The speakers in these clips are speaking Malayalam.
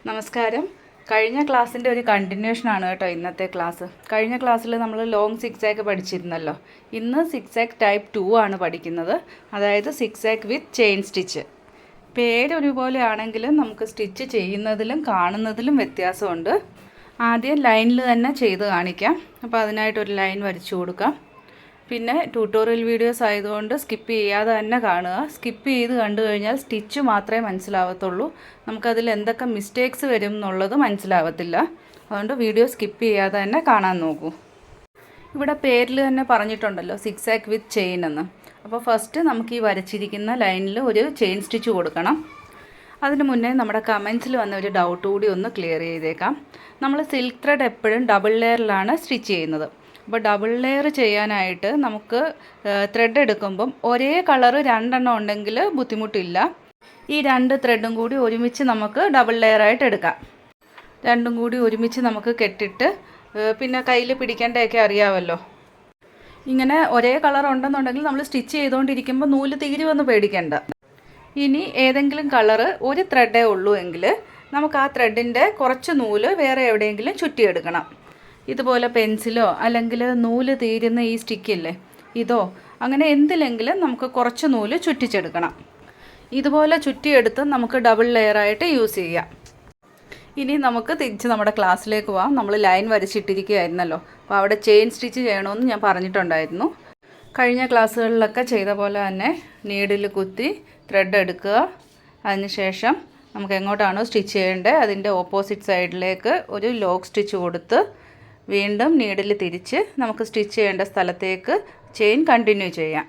നമസ്കാരം. കഴിഞ്ഞ ക്ലാസ്സിൻ്റെ ഒരു കണ്ടിന്യൂഷനാണ് കേട്ടോ ഇന്നത്തെ ക്ലാസ്. കഴിഞ്ഞ ക്ലാസ്സിൽ നമ്മൾ ലോങ് സിക്സാക്ക് പഠിച്ചിരുന്നല്ലോ. ഇന്ന് സിക്സാക്ക് ടൈപ്പ് 2 ആണ് പഠിക്കുന്നത്, അതായത് സിക്സാക്ക് വിത്ത് ചെയിൻ സ്റ്റിച്ച്. പേര് ഒരുപോലെ ആണെങ്കിലും നമുക്ക് സ്റ്റിച്ച് ചെയ്യുന്നതിലും കാണുന്നതിലും വ്യത്യാസമുണ്ട്. ആദ്യം ലൈനിൽ തന്നെ ചെയ്ത് കാണിക്കാം. അപ്പോൾ അതിനായിട്ടൊരു ലൈൻ വരച്ചു കൊടുക്കാം. പിന്നെ ട്യൂട്ടോറിയൽ വീഡിയോസ് ആയതുകൊണ്ട് സ്കിപ്പ് ചെയ്യാതെ തന്നെ കാണുക. സ്കിപ്പ് ചെയ്ത് കണ്ടു കഴിഞ്ഞാൽ സ്റ്റിച്ച് മാത്രമേ മനസ്സിലാവത്തുള്ളൂ. നമുക്കതിൽ എന്തൊക്കെ മിസ്റ്റേക്സ് വരും എന്നുള്ളത് മനസ്സിലാവത്തില്ല. അതുകൊണ്ട് വീഡിയോ സ്കിപ്പ് ചെയ്യാതെ തന്നെ കാണാൻ നോക്കൂ. ഇവിടെ പേരിൽ തന്നെ പറഞ്ഞിട്ടുണ്ടല്ലോ സിക്സാക്ക് വിത്ത് ചെയിൻ എന്ന്. അപ്പോൾ ഫസ്റ്റ് നമുക്ക് ഈ വരച്ചിരിക്കുന്ന ലൈനിൽ ഒരു ചെയിൻ സ്റ്റിച്ച് കൊടുക്കണം. അതിന് മുന്നേ നമ്മുടെ കമൻസിൽ വന്ന ഒരു ഡൗട്ട് കൂടി ഒന്ന് ക്ലിയർ ചെയ്തേക്കാം. നമ്മൾ സിൽക്ക് ത്രെഡ് എപ്പോഴും ഡബിൾ ലെയറിലാണ് സ്റ്റിച്ച് ചെയ്യുന്നത്. അപ്പോൾ ഡബിൾ ലെയർ ചെയ്യാനായിട്ട് നമുക്ക് ത്രെഡ് എടുക്കുമ്പം ഒരേ കളറ് രണ്ടെണ്ണം ഉണ്ടെങ്കിൽ ബുദ്ധിമുട്ടില്ല. ഈ രണ്ട് ത്രെഡും കൂടി ഒരുമിച്ച് നമുക്ക് ഡബിൾ ലെയറായിട്ട് എടുക്കാം. രണ്ടും കൂടി ഒരുമിച്ച് നമുക്ക് കെട്ടിട്ട് പിന്നെ കയ്യിൽ പിടിക്കേണ്ടതൊക്കെ അറിയാമല്ലോ. ഇങ്ങനെ ഒരേ കളർ ഉണ്ടെന്നുണ്ടെങ്കിൽ നമ്മൾ സ്റ്റിച്ച് ചെയ്തുകൊണ്ടിരിക്കുമ്പോൾ നൂല് തീരുമെന്ന് പേടിക്കേണ്ട. ഇനി ഏതെങ്കിലും കളറ് ഒരു ത്രെഡേ ഉള്ളൂ എങ്കിൽ നമുക്ക് ആ ത്രെഡിൻ്റെ കുറച്ച് നൂല് വേറെ എവിടെയെങ്കിലും ചുറ്റിയെടുക്കണം. ഇതുപോലെ പെൻസിലോ അല്ലെങ്കിൽ നൂല് തീരുന്ന ഈ സ്റ്റിക്കില്ലേ, ഇതോ അങ്ങനെ എന്തിലെങ്കിലും നമുക്ക് കുറച്ച് നൂല് ചുറ്റിച്ചെടുക്കണം. ഇതുപോലെ ചുറ്റിയെടുത്ത് നമുക്ക് ഡബിൾ ലെയറായിട്ട് യൂസ് ചെയ്യാം. ഇനി നമുക്ക് തിരിച്ച് നമ്മുടെ ക്ലാസ്സിലേക്ക് പോകാം. നമ്മൾ ലൈൻ വരച്ചിട്ടിരിക്കുകയായിരുന്നല്ലോ, അപ്പോൾ അവിടെ ചെയിൻ സ്റ്റിച്ച് ചെയ്യണമെന്ന് ഞാൻ പറഞ്ഞിട്ടുണ്ടായിരുന്നു. കഴിഞ്ഞ ക്ലാസ്സുകളിലൊക്കെ ചെയ്ത പോലെ തന്നെ നീഡിൽ കുത്തി ത്രെഡ് എടുക്കുക. അതിനുശേഷം നമുക്ക് എങ്ങോട്ടാണോ സ്റ്റിച്ച് ചെയ്യേണ്ടത് അതിൻ്റെ ഓപ്പോസിറ്റ് സൈഡിലേക്ക് ഒരു ലോക്ക് സ്റ്റിച്ച് കൊടുത്ത് വീണ്ടും നീഡിൽ തിരിച്ച് നമുക്ക് സ്റ്റിച്ച് ചെയ്യേണ്ട സ്ഥലത്തേക്ക് ചെയിൻ കണ്ടിന്യൂ ചെയ്യാം.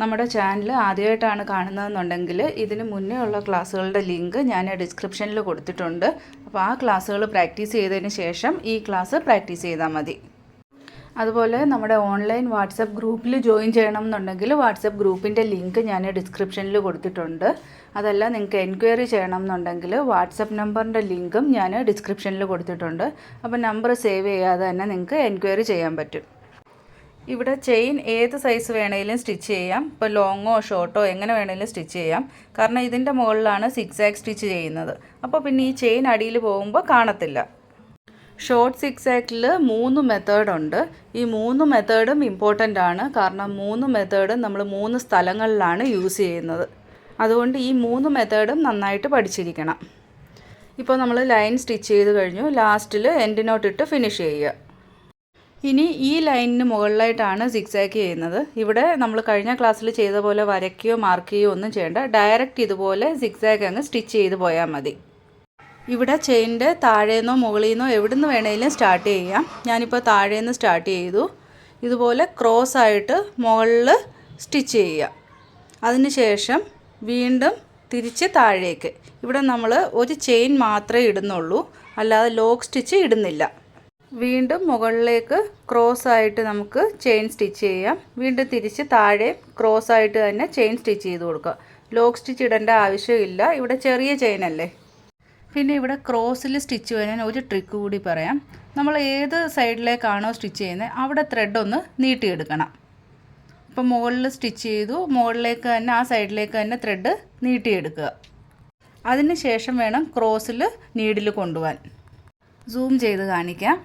നമ്മുടെ ചാനൽ ആദ്യമായിട്ടാണ് കാണുന്നതെന്നുണ്ടെങ്കിൽ ഇതിന് മുന്നേ ഉള്ള ക്ലാസ്സുകളുടെ ലിങ്ക് ഞാൻ ഡിസ്ക്രിപ്ഷനിൽ കൊടുത്തിട്ടുണ്ട്. അപ്പോൾ ആ ക്ലാസ്സുകൾ പ്രാക്ടീസ് ചെയ്തതിന് ശേഷം ഈ ക്ലാസ് പ്രാക്ടീസ് ചെയ്താൽ മതി. അതുപോലെ നമ്മുടെ ഓൺലൈൻ വാട്സപ്പ് ഗ്രൂപ്പിൽ ജോയിൻ ചെയ്യണം എന്നുണ്ടെങ്കിൽ വാട്സപ്പ് ഗ്രൂപ്പിൻ്റെ ലിങ്ക് ഞാൻ ഡിസ്ക്രിപ്ഷനിൽ കൊടുത്തിട്ടുണ്ട്. അതല്ല നിങ്ങൾക്ക് എൻക്വയറി ചെയ്യണം എന്നുണ്ടെങ്കിൽ വാട്സപ്പ് നമ്പറിൻ്റെ ലിങ്കും ഞാൻ ഡിസ്ക്രിപ്ഷനിൽ കൊടുത്തിട്ടുണ്ട്. അപ്പോൾ നമ്പർ സേവ് ചെയ്യാതെ തന്നെ നിങ്ങൾക്ക് എൻക്വയറി ചെയ്യാൻ പറ്റും. ഇവിടെ ചെയിൻ ഏത് സൈസ് വേണമെങ്കിലും സ്റ്റിച്ച് ചെയ്യാം. ഇപ്പോൾ ലോങ്ങോ ഷോർട്ടോ എങ്ങനെ വേണമെങ്കിലും സ്റ്റിച്ച് ചെയ്യാം. കാരണം ഇതിൻ്റെ മുകളിലാണ് സിക്സാക്ക് സ്റ്റിച്ച് ചെയ്യുന്നത്. അപ്പോൾ പിന്നെ ഈ ചെയിൻ അടിയിൽ പോകുമ്പോൾ കാണത്തില്ല. ഷോർട്ട് സിക്സാക്കിൽ 3 മെത്തേഡുണ്ട്. ഈ 3 മെത്തേഡും ഇമ്പോർട്ടൻ്റ് ആണ്. കാരണം 3 മെത്തേഡും നമ്മൾ 3 സ്ഥലങ്ങളിലാണ് യൂസ് ചെയ്യുന്നത്. അതുകൊണ്ട് ഈ 3 മെത്തേഡും നന്നായിട്ട് പഠിച്ചിരിക്കണം. ഇപ്പോൾ നമ്മൾ ലൈൻ സ്റ്റിച്ച് ചെയ്ത് കഴിഞ്ഞു. ലാസ്റ്റിൽ എൻഡ് നോട്ട് ഇട്ട് ഫിനിഷ് ചെയ്യുക. ഇനി ഈ ലൈനിന് മുകളിലായിട്ടാണ് സിക്സാക്ക് ചെയ്യുന്നത്. ഇവിടെ നമ്മൾ കഴിഞ്ഞ ക്ലാസ്സിൽ ചെയ്ത പോലെ വരയ്ക്കുകയോ മാർക്ക് ചെയ്യുകയോ ഒന്നും ചെയ്യേണ്ട. ഡയറക്റ്റ് ഇതുപോലെ സിക്സാക്ക് അങ്ങ് സ്റ്റിച്ച് ചെയ്ത് പോയാൽ മതി. ഇവിടെ ചെയിൻ്റെ താഴേന്നോ മുകളിൽ നിന്നോ എവിടെ നിന്ന് വേണമെങ്കിലും സ്റ്റാർട്ട് ചെയ്യാം. ഞാനിപ്പോൾ താഴേന്ന് സ്റ്റാർട്ട് ചെയ്തു. ഇതുപോലെ ക്രോസ് ആയിട്ട് മുകളിൽ സ്റ്റിച്ച് ചെയ്യുക. അതിനുശേഷം വീണ്ടും തിരിച്ച് താഴേക്ക്. ഇവിടെ നമ്മൾ ഒരു ചെയിൻ മാത്രമേ ഇടുന്നുള്ളൂ, അല്ലാതെ ലോക്ക് സ്റ്റിച്ച് ഇടുന്നില്ല. വീണ്ടും മുകളിലേക്ക് ക്രോസ് ആയിട്ട് നമുക്ക് ചെയിൻ സ്റ്റിച്ച് ചെയ്യാം. വീണ്ടും തിരിച്ച് താഴെ ക്രോസ് ആയിട്ട് തന്നെ ചെയിൻ സ്റ്റിച്ച് ചെയ്ത് കൊടുക്കുക. ലോക്ക് സ്റ്റിച്ച് ഇടേണ്ട ആവശ്യമില്ല, ഇവിടെ ചെറിയ ചെയിനല്ലേ. പിന്നെ ഇവിടെ ക്രോസിൽ സ്റ്റിച്ച് ചെയ്യാൻ ഒരു ട്രിക്ക് കൂടി പറയാം. നമ്മൾ ഏത് സൈഡിലേക്കാണോ സ്റ്റിച്ച് ചെയ്യുന്നത് അവിടെ ത്രെഡ് ഒന്ന് നീട്ടിയെടുക്കണം. ഇപ്പോൾ മുകളിൽ സ്റ്റിച്ച് ചെയ്തു, മുകളിലേക്ക് തന്നെ ആ സൈഡിലേക്ക് തന്നെ ത്രെഡ് നീട്ടിയെടുക്കുക. അതിന് ശേഷം വേണം ക്രോസിൽ നീഡിൽ കൊണ്ടുപോകാൻ. സൂം ചെയ്ത് കാണിക്കാം.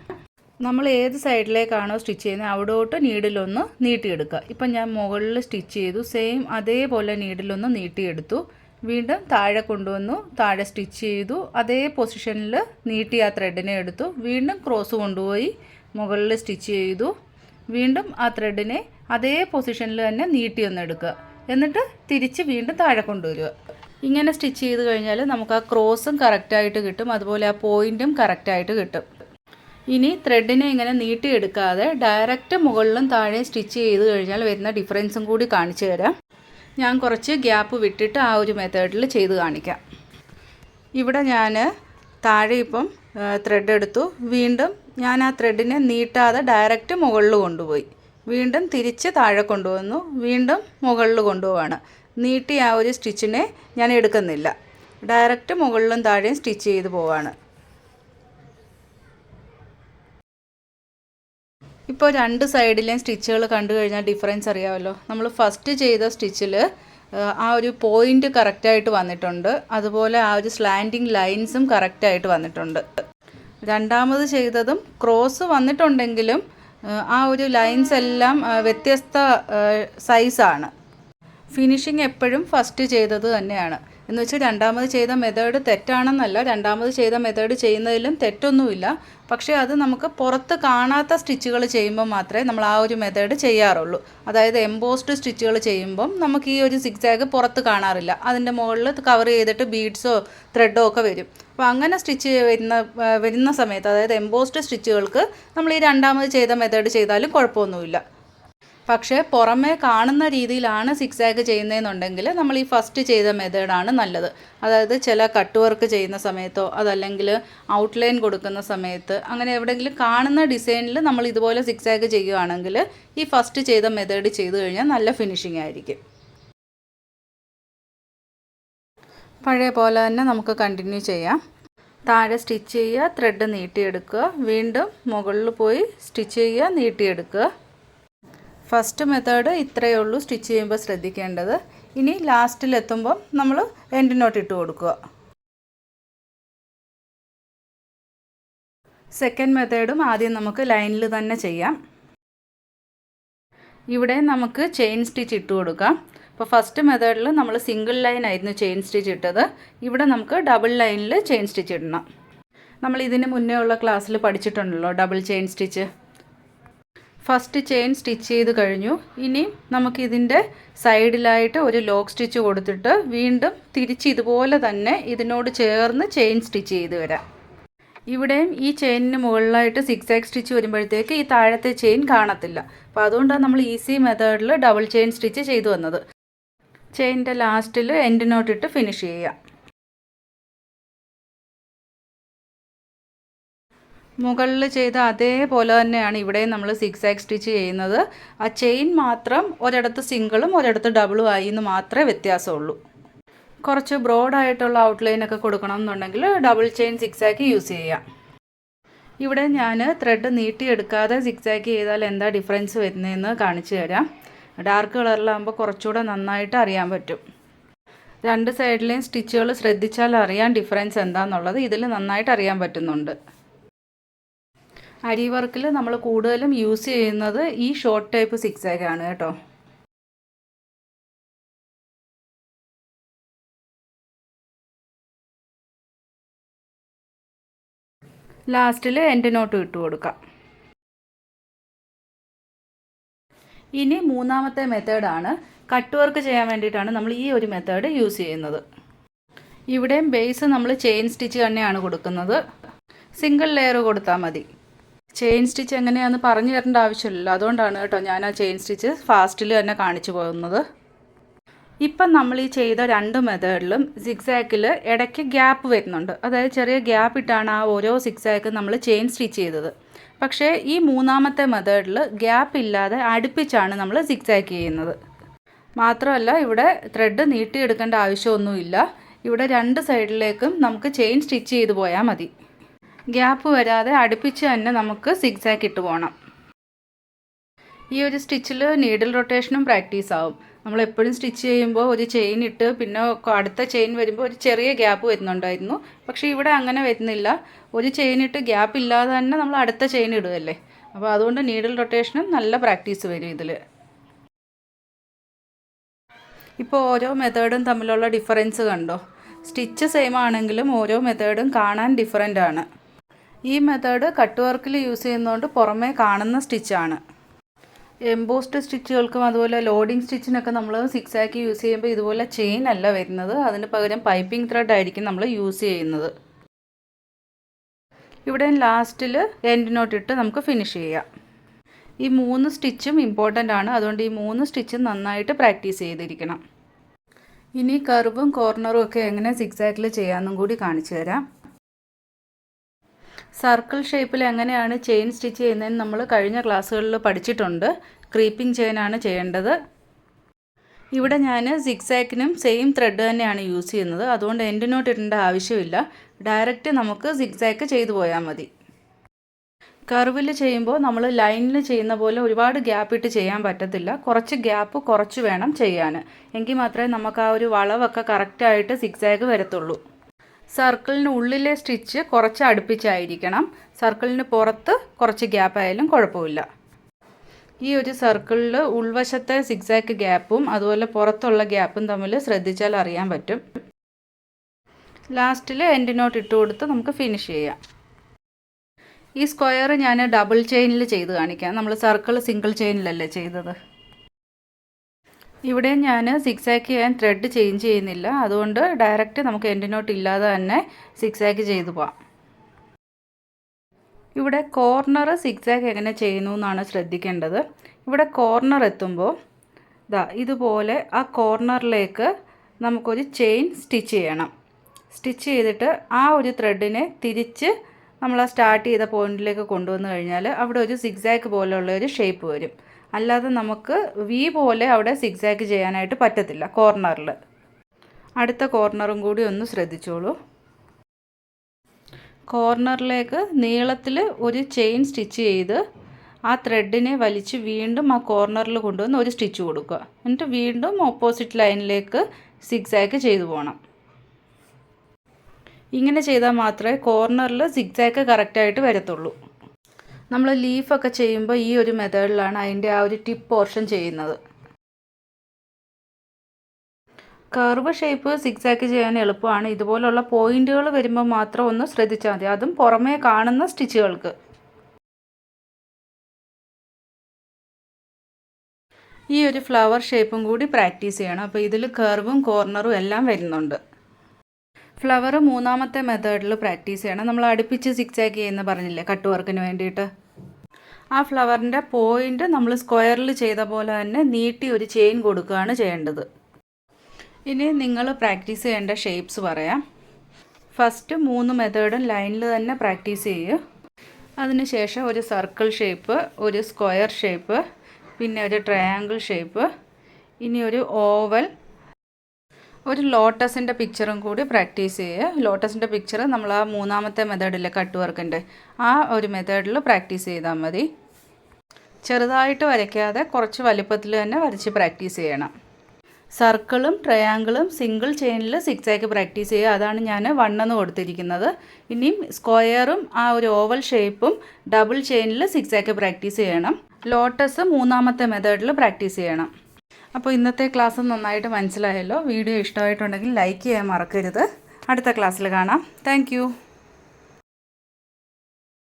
നമ്മൾ ഏത് സൈഡിലേക്കാണോ സ്റ്റിച്ച് ചെയ്യുന്നത് അവിടോട്ട് നീഡിലൊന്ന് നീട്ടിയെടുക്കുക. ഇപ്പം ഞാൻ മുകളിൽ സ്റ്റിച്ച് ചെയ്തു, സെയിം അതേപോലെ നീഡിലൊന്ന് നീട്ടിയെടുത്തു. വീണ്ടും താഴെ കൊണ്ടുവന്നു, താഴെ സ്റ്റിച്ച് ചെയ്തു, അതേ പൊസിഷനിൽ നീട്ടി ആ ത്രെഡിനെ എടുത്തു. വീണ്ടും ക്രോസ് കൊണ്ടുപോയി മുകളിൽ സ്റ്റിച്ച് ചെയ്തു. വീണ്ടും ആ ത്രെഡിനെ അതേ പൊസിഷനിൽ തന്നെ നീട്ടി ഒന്ന് എടുക്കുക. എന്നിട്ട് തിരിച്ച് വീണ്ടും താഴെ കൊണ്ടുവരിക. ഇങ്ങനെ സ്റ്റിച്ച് ചെയ്ത് കഴിഞ്ഞാൽ നമുക്ക് ആ ക്രോസും കറക്റ്റായിട്ട് കിട്ടും, അതുപോലെ ആ പോയിൻറ്റും കറക്റ്റായിട്ട് കിട്ടും. ഇനി ത്രെഡിനെ ഇങ്ങനെ നീട്ടിയെടുക്കാതെ ഡയറക്റ്റ് മുകളിലും താഴെ സ്റ്റിച്ച് ചെയ്ത് കഴിഞ്ഞാൽ വരുന്ന ഡിഫറൻസും കൂടി കാണിച്ചു തരാം. ഞാൻ കുറച്ച് ഗ്യാപ്പ് വിട്ടിട്ട് ആ ഒരു മെത്തേഡിൽ ചെയ്ത് കാണിക്കാം. ഇവിടെ ഞാൻ താഴെ ഇപ്പം ത്രെഡ് എടുത്തു. വീണ്ടും ഞാൻ ആ ത്രെഡിനെ നീട്ടാതെ ഡയറക്റ്റ് മുകളിൽ കൊണ്ടുപോയി. വീണ്ടും തിരിച്ച് താഴെ കൊണ്ടുവന്നു. വീണ്ടും മുകളിൽ കൊണ്ടുപോവാണ്. നീട്ടി ആ ഒരു സ്റ്റിച്ചിനെ ഞാൻ എടുക്കുന്നില്ല, ഡയറക്റ്റ് മുകളിലും താഴെയും സ്റ്റിച്ച് ചെയ്ത് പോവാണ്. ഇപ്പോൾ രണ്ട് സൈഡിലെയും സ്റ്റിച്ചുകൾ കണ്ടു കഴിഞ്ഞാൽ ഡിഫറൻസ് അറിയാമല്ലോ. നമ്മൾ ഫസ്റ്റ് ചെയ്ത സ്റ്റിച്ചിൽ ആ ഒരു പോയിൻ്റ് കറക്റ്റായിട്ട് വന്നിട്ടുണ്ട്. അതുപോലെ ആ ഒരു സ്ലാൻഡിങ് ലൈൻസും കറക്റ്റായിട്ട് വന്നിട്ടുണ്ട്. രണ്ടാമത് ചെയ്തതും ക്രോസ് വന്നിട്ടുണ്ടെങ്കിലും ആ ഒരു ലൈൻസ് എല്ലാം വ്യത്യസ്ത സൈസാണ്. ഫിനിഷിങ് എപ്പോഴും ഫസ്റ്റ് ചെയ്തത് തന്നെയാണ്. എന്ന് വെച്ചാൽ രണ്ടാമത് ചെയ്ത മെത്തേഡ് തെറ്റാണെന്നല്ല, രണ്ടാമത് ചെയ്ത മെത്തേഡ് ചെയ്യുന്നതിലും തെറ്റൊന്നുമില്ല. പക്ഷേ അത് നമുക്ക് പുറത്ത് കാണാത്ത സ്റ്റിച്ചുകൾ ചെയ്യുമ്പോൾ മാത്രമേ നമ്മൾ ആ ഒരു മെത്തേഡ് ചെയ്യാറുള്ളൂ. അതായത് എംബോസ്ഡ് സ്റ്റിച്ചുകൾ ചെയ്യുമ്പം നമുക്ക് ഈ ഒരു സിക്സാഗ് പുറത്ത് കാണാറില്ല. അതിൻ്റെ മുകളിൽ കവർ ചെയ്തിട്ട് ബീഡ്സോ ത്രെഡോ ഒക്കെ വരും. അപ്പോൾ അങ്ങനെ സ്റ്റിച്ച് വരുന്ന സമയത്ത്, അതായത് എംബോസ്ഡ് സ്റ്റിച്ചുകൾക്ക് നമ്മൾ ഈ രണ്ടാമത് ചെയ്ത മെത്തേഡ് ചെയ്താലും കുഴപ്പമൊന്നുമില്ല. പക്ഷേ പുറമേ കാണുന്ന രീതിയിലാണ് സിക്സാഗ് ചെയ്യുന്നതെന്നുണ്ടെങ്കിൽ നമ്മൾ ഈ ഫസ്റ്റ് ചെയ്ത മെത്തേഡാണ് നല്ലത്. അതായത് ചില കട്ട് വർക്ക് ചെയ്യുന്ന സമയത്തോ അതല്ലെങ്കിൽ ഔട്ട്ലൈൻ കൊടുക്കുന്ന സമയത്ത് അങ്ങനെ എവിടെയെങ്കിലും കാണുന്ന ഡിസൈനിൽ നമ്മൾ ഇതുപോലെ സിക്സാഗ് ചെയ്യുകയാണെങ്കിൽ ഈ ഫസ്റ്റ് ചെയ്ത മെത്തേഡ് ചെയ്തു കഴിഞ്ഞാൽ നല്ല ഫിനിഷിംഗ് ആയിരിക്കും. പഴയ പോലെ തന്നെ നമുക്ക് കണ്ടിന്യൂ ചെയ്യാം. താഴെ സ്റ്റിച്ച് ചെയ്യുക, ത്രെഡ് നീട്ടിയെടുക്കുക, വീണ്ടും മുകളിൽ പോയി സ്റ്റിച്ച് ചെയ്യുക, നീട്ടിയെടുക്കുക. ഫസ്റ്റ് മെത്തേഡ് ഇത്രയേ ഉള്ളൂ സ്റ്റിച്ച് ചെയ്യുമ്പോൾ ശ്രദ്ധിക്കേണ്ടത്. ഇനി ലാസ്റ്റിലെത്തുമ്പം നമ്മൾ എൻഡ് നോട്ട് ഇട്ട് കൊടുക്കുക. സെക്കൻഡ് മെത്തേഡും ആദ്യം നമുക്ക് ലൈനിൽ തന്നെ ചെയ്യാം. ഇവിടെ നമുക്ക് ചെയിൻ സ്റ്റിച്ച് ഇട്ട് കൊടുക്കാം. അപ്പോൾ ഫസ്റ്റ് മെത്തേഡിൽ നമ്മൾ സിംഗിൾ ലൈൻ ആയിരുന്നു ചെയിൻ സ്റ്റിച്ച് ഇട്ടത്. ഇവിടെ നമുക്ക് ഡബിൾ ലൈനിൽ ചെയിൻ സ്റ്റിച്ച് ഇടണം. നമ്മൾ ഇതിന് മുന്നേ ഉള്ള ക്ലാസ്സിൽ പഠിച്ചിട്ടുണ്ടല്ലോ double chain stitch. First chain stitch ചെയ്ത് കഴിഞ്ഞു. ഇനി നമുക്കിതിൻ്റെ സൈഡിലായിട്ട് ഒരു ലോക്ക് സ്റ്റിച്ച് കൊടുത്തിട്ട് വീണ്ടും തിരിച്ച് ഇതുപോലെ തന്നെ ഇതിനോട് ചേർന്ന് ചെയിൻ സ്റ്റിച്ച് ചെയ്ത് വരാം. ഇവിടെയും ഈ ചെയിനിന് മുകളിലായിട്ട് സിക്സാഗ് സ്റ്റിച്ച് വരുമ്പോഴത്തേക്ക് ഈ താഴത്തെ ചെയിൻ കാണത്തില്ല. അപ്പോൾ അതുകൊണ്ടാണ് നമ്മൾ ഈസി മെത്തേഡിൽ ഡബിൾ ചെയിൻ സ്റ്റിച്ച് ചെയ്തു വന്നത്. ചെയിനിൻ്റെ ലാസ്റ്റിൽ എൻഡ് നോട്ട് ഇട്ട് ഫിനിഷ് ചെയ്യുക. മുകളിൽ ചെയ്ത അതേപോലെ തന്നെയാണ് ഇവിടെയും നമ്മൾ സിക്സാഗ് സ്റ്റിച്ച് ചെയ്യുന്നത്. ആ ചെയിൻ മാത്രം ഒരിടത്ത് സിംഗിളും ഒരിടത്ത് ഡബിളും ആയി എന്ന് മാത്രമേ വ്യത്യാസമുള്ളൂ. കുറച്ച് ബ്രോഡായിട്ടുള്ള ഔട്ട്ലൈനൊക്കെ കൊടുക്കണം എന്നുണ്ടെങ്കിൽ ഡബിൾ ചെയിൻ സിക്സാഗ് യൂസ് ചെയ്യാം. ഇവിടെ ഞാൻ ത്രെഡ് നീട്ടിയെടുക്കാതെ സിക്സാഗ് ചെയ്താൽ എന്താ ഡിഫറൻസ് വരുന്നതെന്ന് കാണിച്ചു തരാം. ഡാർക്ക് കളറിലാകുമ്പോൾ കുറച്ചുകൂടെ നന്നായിട്ട് അറിയാൻ പറ്റും. രണ്ട് സൈഡിലെയും സ്റ്റിച്ചുകൾ ശ്രദ്ധിച്ചാൽ അറിയാൻ ഡിഫറൻസ് എന്താണെന്നുള്ളത് ഇതിൽ നന്നായിട്ട് അറിയാൻ പറ്റുന്നുണ്ട്. അരി വർക്കിൽ നമ്മൾ കൂടുതലും യൂസ് ചെയ്യുന്നത് ഈ ഷോർട്ട് ടൈപ്പ് സിക്സാഗ് ആണ് കേട്ടോ. ലാസ്റ്റിൽ എൻഡ് നോട്ട് ഇട്ട് കൊടുക്കാം. ഇനി മൂന്നാമത്തെ മെത്തേഡാണ്. കട്ട് വർക്ക് ചെയ്യാൻ വേണ്ടിയിട്ടാണ് നമ്മൾ ഈ ഒരു മെത്തേഡ് യൂസ് ചെയ്യുന്നത്. ഇവിടെയും ബേസ് നമ്മൾ ചെയിൻ സ്റ്റിച്ച് തന്നെയാണ് കൊടുക്കുന്നത്. സിംഗിൾ ലെയർ കൊടുത്താൽ മതി. ചെയിൻ സ്റ്റിച്ച് എങ്ങനെയാണെന്ന് പറഞ്ഞു തരേണ്ട ആവശ്യമില്ല. അതുകൊണ്ടാണ് കേട്ടോ ഞാൻ ആ ചെയിൻ സ്റ്റിച്ച് ഫാസ്റ്റിൽ തന്നെ കാണിച്ചു പോകുന്നത്. ഇപ്പം നമ്മൾ ഈ ചെയ്ത രണ്ട് മെത്തേഡിലും സിക്സാക്കിൽ ഇടയ്ക്ക് ഗ്യാപ്പ് വരുന്നുണ്ട്. അതായത് ചെറിയ ഗ്യാപ്പ് ഇട്ടാണ് ആ ഓരോ സിക്സാക്ക് നമ്മൾ ചെയിൻ സ്റ്റിച്ച് ചെയ്തത്. പക്ഷേ ഈ മൂന്നാമത്തെ മെത്തേഡിൽ ഗ്യാപ്പ് ഇല്ലാതെ അടുപ്പിച്ചാണ് നമ്മൾ സിക്സാക്ക് ചെയ്യുന്നത്. മാത്രമല്ല ഇവിടെ ത്രെഡ് നീട്ടിയെടുക്കേണ്ട ആവശ്യമൊന്നുമില്ല. ഇവിടെ രണ്ട് സൈഡിലേക്കും നമുക്ക് ചെയിൻ സ്റ്റിച്ച് ചെയ്ത് പോയാൽ മതി. ഗ്യാപ്പ് വരാതെ അടുപ്പിച്ച് തന്നെ നമുക്ക് സിക്സാക്ക് ഇട്ട് പോകണം. ഈ ഒരു സ്റ്റിച്ചിൽ നീഡിൽ റൊട്ടേഷനും പ്രാക്ടീസ് ആവും. നമ്മളെപ്പോഴും സ്റ്റിച്ച് ചെയ്യുമ്പോൾ ഒരു ചെയിൻ ഇട്ട് പിന്നെ അടുത്ത ചെയിൻ വരുമ്പോൾ ഒരു ചെറിയ ഗ്യാപ്പ് വരുന്നുണ്ടായിരുന്നു. പക്ഷേ ഇവിടെ അങ്ങനെ വരുന്നില്ല. ഒരു ചെയിൻ ഇട്ട് ഗ്യാപ്പ് ഇല്ലാതെ തന്നെ നമ്മൾ അടുത്ത ചെയിൻ ഇടുകയല്ലേ. അപ്പോൾ അതുകൊണ്ട് നീഡിൽ റൊട്ടേഷനും നല്ല പ്രാക്ടീസ് വരും ഇതിൽ. ഇപ്പോൾ ഓരോ മെത്തേഡും തമ്മിലുള്ള ഡിഫറൻസ് കണ്ടോ? സ്റ്റിച്ച് സെയിം ആണെങ്കിലും ഓരോ മെത്തേഡും കാണാൻ ഡിഫറൻ്റ് ആണ്. ഈ മെത്തേഡ് കട്ട് വർക്കിൽ യൂസ് ചെയ്യുന്നതുകൊണ്ട് പുറമേ കാണുന്ന സ്റ്റിച്ചാണ്. എംബോസ്ഡ് സ്റ്റിച്ചുകൾക്കും അതുപോലെ ലോഡിങ് സ്റ്റിച്ചിനൊക്കെ നമ്മൾ സിക്സാക്ക് യൂസ് ചെയ്യുമ്പോൾ ഇതുപോലെ ചെയിൻ അല്ല വരുന്നത്. അതിന് പകരം പൈപ്പിംഗ് ത്രെഡ് ആയിരിക്കും നമ്മൾ യൂസ് ചെയ്യുന്നത്. ഇവിടെ ലാസ്റ്റിൽ എൻഡ് നോട്ട് ഇട്ട് നമുക്ക് ഫിനിഷ് ചെയ്യാം. ഈ 3 സ്റ്റിച്ചും ഇമ്പോർട്ടൻ്റ് ആണ്. അതുകൊണ്ട് ഈ 3 സ്റ്റിച്ചും നന്നായിട്ട് പ്രാക്ടീസ് ചെയ്തിരിക്കണം. ഇനി കർവും കോർണറും ഒക്കെ എങ്ങനെ സിക്സാക്കിൽ ചെയ്യാമെന്നും കൂടി കാണിച്ചു തരാം. സർക്കിൾ ഷേപ്പിൽ എങ്ങനെയാണ് ചെയിൻ സ്റ്റിച്ച് ചെയ്യുന്നതെന്ന് നമ്മൾ കഴിഞ്ഞ ക്ലാസ്സുകളിൽ പഠിച്ചിട്ടുണ്ട്. ക്രീപ്പിംഗ് ചെയിനാണ് ചെയ്യേണ്ടത്. ഇവിടെ ഞാൻ സിക്സാക്കിനും സെയിം ത്രെഡ് തന്നെയാണ് യൂസ് ചെയ്യുന്നത്. അതുകൊണ്ട് എൻഡ് നോട്ട് ഇടേണ്ട ആവശ്യമില്ല. ഡയറക്റ്റ് നമുക്ക് സിക്സാക്ക് ചെയ്തു പോയാൽ മതി. കർവിൽ ചെയ്യുമ്പോൾ നമ്മൾ ലൈനിൽ ചെയ്യുന്ന പോലെ ഒരുപാട് ഗ്യാപ്പ് ഇട്ട് ചെയ്യാൻ പറ്റത്തില്ല. കുറച്ച് ഗ്യാപ്പ് കുറച്ച് വേണം ചെയ്യാൻ. എങ്കിൽ മാത്രമേ നമുക്ക് ആ ഒരു വളവൊക്കെ കറക്റ്റായിട്ട് സിക്സാഗ് വരത്തുള്ളൂ. സർക്കിളിന് ഉള്ളിലെ സ്റ്റിച്ച് കുറച്ച് അടുപ്പിച്ചായിരിക്കണം. സർക്കിളിന് പുറത്ത് കുറച്ച് ഗ്യാപ്പ് ആയാലും കുഴപ്പമില്ല. ഈ ഒരു സർക്കിളിൽ ഉൾവശത്തെ സിക്സാഗ് ഗ്യാപ്പും അതുപോലെ പുറത്തുള്ള ഗ്യാപ്പും തമ്മിൽ ശ്രദ്ധിച്ചാൽ അറിയാൻ പറ്റും. ലാസ്റ്റിൽ എൻഡ് നോട്ട് ഇട്ട് കൊടുത്ത് നമുക്ക് ഫിനിഷ് ചെയ്യാം. ഈ സ്ക്വയർ ഞാൻ ഡബിൾ ചെയിനിൽ ചെയ്ത് കാണിക്കാം. നമ്മൾ സർക്കിൾ സിംഗിൾ ചെയിനിലല്ലേ ചെയ്തത്. ഇവിടെ ഞാൻ സിക്സാക്ക് ചെയ്യാൻ ത്രെഡ് ചേഞ്ച് ചെയ്യുന്നില്ല. അതുകൊണ്ട് ഡയറക്റ്റ് നമുക്ക് എൻഡ് നോട്ട് ഇല്ലാതെ തന്നെ സിക്സാക്ക് ചെയ്തു പോവാം. ഇവിടെ കോർണർ സിക്സാക്ക് എങ്ങനെ ചെയ്യുന്നു എന്നാണ് ശ്രദ്ധിക്കേണ്ടത്. ഇവിടെ കോർണർ എത്തുമ്പോൾ ഇതുപോലെ ആ കോർണറിലേക്ക് നമുക്കൊരു ചെയിൻ സ്റ്റിച്ച് ചെയ്യണം. സ്റ്റിച്ച് ചെയ്തിട്ട് ആ ഒരു ത്രെഡിനെ തിരിച്ച് നമ്മൾ ആ സ്റ്റാർട്ട് ചെയ്ത പോയിന്റിലേക്ക് കൊണ്ടുവന്നു കഴിഞ്ഞാൽ അവിടെ ഒരു സിക്സാക്ക് പോലെയുള്ള ഒരു ഷേപ്പ് വരും. അല്ലാതെ നമുക്ക് വി പോലെ അവിടെ സിക്സാക്ക് ചെയ്യാനായിട്ട് പറ്റത്തില്ല കോർണറിൽ. അടുത്ത കോർണറും കൂടി ഒന്ന് ശ്രദ്ധിച്ചോളൂ. കോർണറിലേക്ക് നീളത്തിൽ ഒരു ചെയിൻ സ്റ്റിച്ച് ചെയ്ത് ആ ത്രെഡിനെ വലിച്ച് വീണ്ടും ആ കോർണറിൽ കൊണ്ടുവന്ന് ഒരു സ്റ്റിച്ച് കൊടുക്കുക. എന്നിട്ട് വീണ്ടും ഓപ്പോസിറ്റ് ലൈനിലേക്ക് സിക്സാക്ക് ചെയ്തു പോകണം. ഇങ്ങനെ ചെയ്താൽ മാത്രമേ കോർണറിൽ സിക്സാക്ക് കറക്റ്റായിട്ട് വരത്തുള്ളൂ. നമ്മൾ ലീഫൊക്കെ ചെയ്യുമ്പോൾ ഈ ഒരു മെത്തേഡിലാണ് അതിൻ്റെ ആ ഒരു ടിപ്പ് പോർഷൻ ചെയ്യുന്നത്. കർവ് ഷേപ്പ് സിക്സാക്ക് ചെയ്യാൻ എളുപ്പമാണ്. ഇതുപോലുള്ള പോയിന്റുകൾ വരുമ്പോൾ മാത്രം ഒന്ന് ശ്രദ്ധിച്ചാൽ മതി. അതും പുറമേ കാണുന്ന സ്റ്റിച്ചുകൾക്ക്. ഈ ഒരു ഫ്ലവർ ഷേപ്പും കൂടി പ്രാക്ടീസ് ചെയ്യണം. അപ്പോൾ ഇതിൽ കർവും കോർണറും എല്ലാം വരുന്നുണ്ട്. ഫ്ലവർ മൂന്നാമത്തെ മെത്തേഡിൽ പ്രാക്ടീസ് ചെയ്യണം. നമ്മൾ അടുപ്പിച്ച് സിക്സാക്ക് ചെയ്യുന്ന പറഞ്ഞില്ലേ കട്ട് വർക്കിന് വേണ്ടിയിട്ട്. ആ ഫ്ലവറിൻ്റെ പോയിൻ്റ് നമ്മൾ സ്ക്വയറിൽ ചെയ്ത പോലെ തന്നെ നീട്ടി ഒരു ചെയിൻ കൊടുക്കുകയാണ് ചെയ്യേണ്ടത്. ഇനി നിങ്ങൾ പ്രാക്ടീസ് ചെയ്യേണ്ട ഷേപ്സ് പറയാം. ഫസ്റ്റ് 3 മെത്തേഡും ലൈനിൽ തന്നെ പ്രാക്ടീസ് ചെയ്യുക. അതിനുശേഷം ഒരു സർക്കിൾ ഷേപ്പ്, ഒരു സ്ക്വയർ ഷേപ്പ്, പിന്നെ ഒരു ട്രയാങ്കിൾ ഷേപ്പ്, ഇനി ഒരു ഓവൽ, ഒരു ലോട്ടസിൻ്റെ പിക്ചറും കൂടി പ്രാക്ടീസ് ചെയ്യുക. ലോട്ടസിൻ്റെ പിക്ചർ നമ്മൾ ആ മൂന്നാമത്തെ മെത്തേഡിലെ കട്ട് വർക്കിൻ്റെ ആ ഒരു മെത്തേഡിൽ പ്രാക്ടീസ് ചെയ്താൽ മതി. ചെറുതായിട്ട് വരയ്ക്കാതെ കുറച്ച് വലുപ്പത്തിൽ തന്നെ വരച്ച് പ്രാക്ടീസ് ചെയ്യണം. സർക്കിളും ട്രയാങ്കിളും സിംഗിൾ ചെയിനിൽ സിക്സാക്ക് പ്രാക്ടീസ് ചെയ്യുക. അതാണ് ഞാൻ 1 എന്ന് കൊടുത്തിരിക്കുന്നത്. ഇനിയും സ്ക്വയറും ആ ഒരു ഓവൽ ഷേപ്പും ഡബിൾ ചെയിനിൽ സിക്സാക്ക് പ്രാക്ടീസ് ചെയ്യണം. ലോട്ടസ് മൂന്നാമത്തെ മെത്തേഡിൽ പ്രാക്ടീസ് ചെയ്യണം. അപ്പോൾ ഇന്നത്തെ ക്ലാസ് നന്നായിട്ട് മനസ്സിലായല്ലോ. വീഡിയോ ഇഷ്ടമായിട്ടുണ്ടെങ്കിൽ ലൈക്ക് ചെയ്യാൻ മറക്കരുത്. അടുത്ത ക്ലാസ്സിൽ കാണാം. താങ്ക്